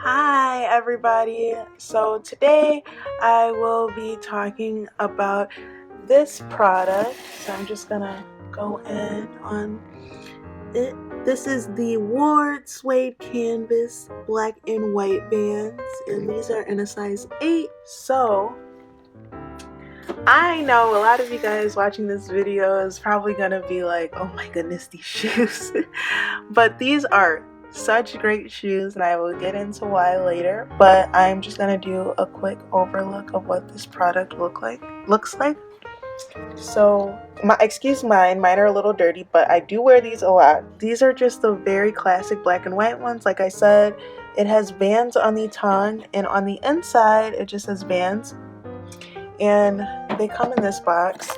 Hi, everybody. So, today I will be talking about this product. So, I'm just gonna go in on it. This is the Ward Suede Canvas Black and White Bands, and these are in a size 8. So, I know a lot of you guys watching this video is probably gonna be like, oh my goodness, these shoes. But these are such great shoes, and I will get into why later. But I'm just gonna do a quick overlook of what this product looks like. So, mine are a little dirty, but I do wear these a lot. These are just the very classic black and white ones. Like I said, it has Vans on the tongue, and on the inside, it just says Vans. And they come in this box.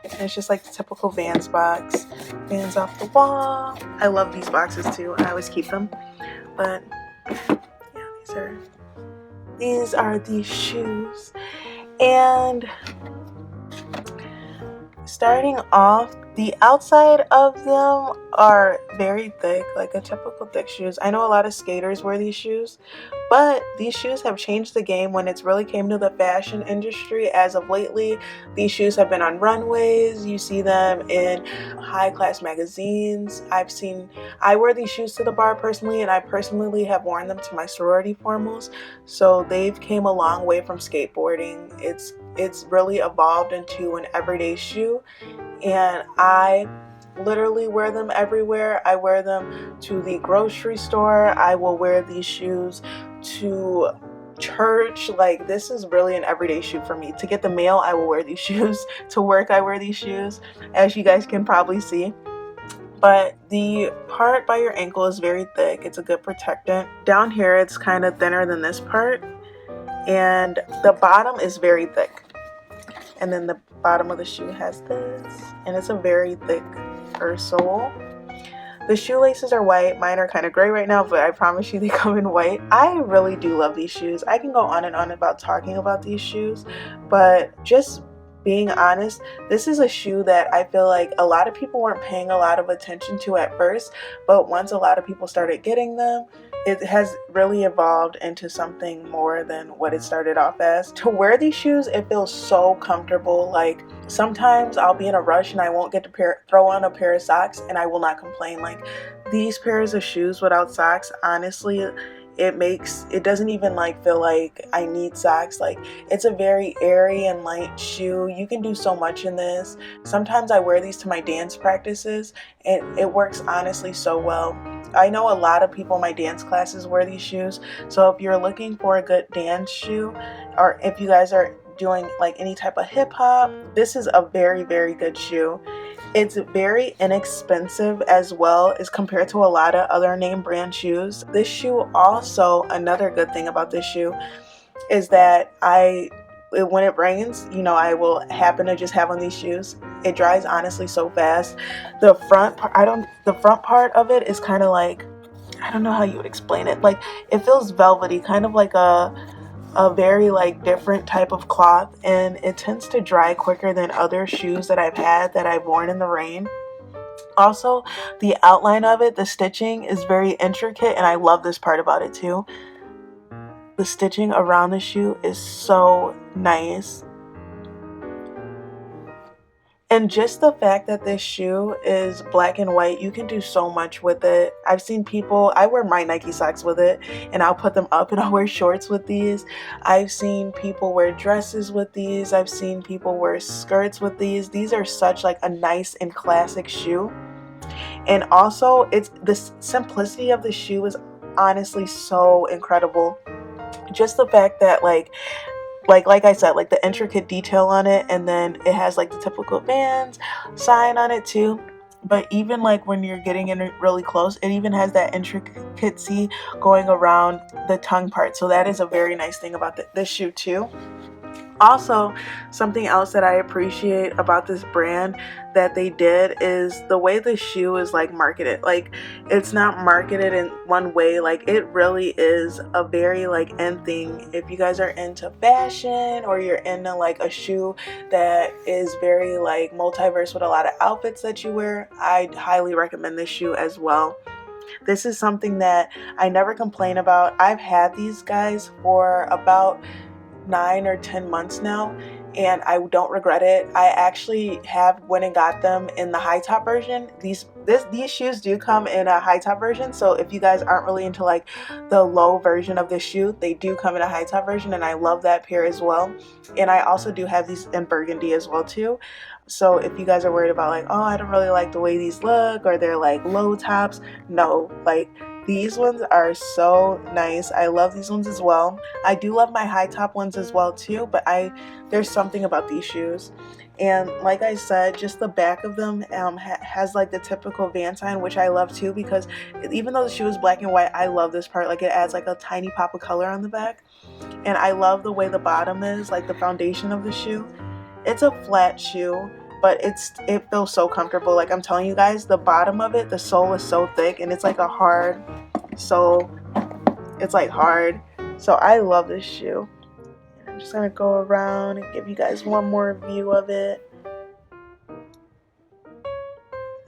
And it's just like the typical Vans box. Vans off the wall. I love these boxes too. I always keep them. But yeah, these are the shoes. And starting off, the outside of them are very thick, like a typical thick shoes. I know a lot of skaters wear these shoes, but these shoes have changed the game when it's really came to the fashion industry. As of lately, these shoes have been on runways. You see them in high-class magazines. I wear these shoes to the bar personally, and I personally have worn them to my sorority formals. So they've came a long way from skateboarding. It's really evolved into an everyday shoe, and I literally wear them everywhere. I wear them to the grocery store. I will wear these shoes to church. Like, this is really an everyday shoe for me. To get the mail, I will wear these shoes. To work, I wear these shoes, as you guys can probably see. But the part by your ankle is very thick. It's a good protectant. Down here, it's kind of thinner than this part. And the bottom is very thick. And then the bottom of the shoe has this. And it's a very thick sole. The shoelaces are white. Mine are kind of gray right now, but I promise you they come in white. I really do love these shoes. I can go on and on about talking about these shoes, but just being honest, this is a shoe that I feel like a lot of people weren't paying a lot of attention to at first, but once a lot of people started getting them, it has really evolved into something more than what it started off as. To wear these shoes, it feels so comfortable. Like, sometimes I'll be in a rush and I won't get to throw on a pair of socks, and I will not complain. Like, these pairs of shoes without socks, honestly, it doesn't even like feel like I need socks. Like, it's a very airy and light shoe. You can do so much in this. Sometimes I wear these to my dance practices, and it works honestly so well. I know a lot of people in my dance classes wear these shoes, so if you're looking for a good dance shoe, or if you guys are doing like any type of hip hop, this is a very, very good shoe. It's very inexpensive as well as compared to a lot of other name brand shoes. This shoe also, another good thing about this shoe is that when it rains, I will happen to just have on these shoes. It dries honestly so fast. The front part of it is kind of like, I don't know how you would explain it. Like, it feels velvety, kind of like a very like different type of cloth, and it tends to dry quicker than other shoes that I've worn in the rain. Also, the outline of it, the stitching is very intricate, and I love this part about it too. The stitching around the shoe is so nice. And just the fact that this shoe is black and white, you can do so much with it. I've seen people, I wear my Nike socks with it, and I'll put them up and I'll wear shorts with these. I've seen people wear dresses with these. I've seen people wear skirts with these. These are such like a nice and classic shoe. And also, it's the simplicity of the shoe is honestly so incredible. Just the fact that like I said, like the intricate detail on it, and then it has like the typical Vans sign on it too. But even like when you're getting in really close, it even has that intricacy going around the tongue part. So that is a very nice thing about this shoe too. Also, something else that I appreciate about this brand that they did is the way the shoe is like marketed. Like, it's not marketed in one way. Like, it really is a very like in thing. If you guys are into fashion, or you're into like a shoe that is very like multiverse with a lot of outfits that you wear, I highly recommend this shoe as well. This is something that I never complain about. I've had these guys for about 9 or 10 months now, and I don't regret it. I actually have went and got them in the high top version. These shoes do come in a high top version, so if you guys aren't really into like the low version of this shoe, they do come in a high top version, and I love that pair as well. And I also do have these in burgundy as well too. So if you guys are worried about like, oh, I don't really like the way these look, or they're like low tops, no, like these ones are so nice. I love these ones as well. I do love my high top ones as well too, but there's something about these shoes. And like I said, just the back of them has like the typical Van sign, which I love too, because even though the shoe is black and white, I love this part. Like it adds like a tiny pop of color on the back. And I love the way the bottom is, like the foundation of the shoe. It's a flat shoe, but it feels so comfortable. Like I'm telling you guys, the bottom of it, the sole is so thick, and it's like a hard sole. It's like hard. So I love this shoe. I'm just gonna go around and give you guys one more view of it.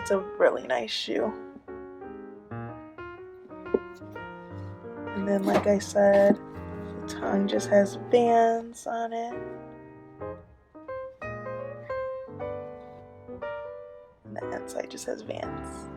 It's a really nice shoe. And then like I said, the tongue just has Vans on it. And the inside just has Vans.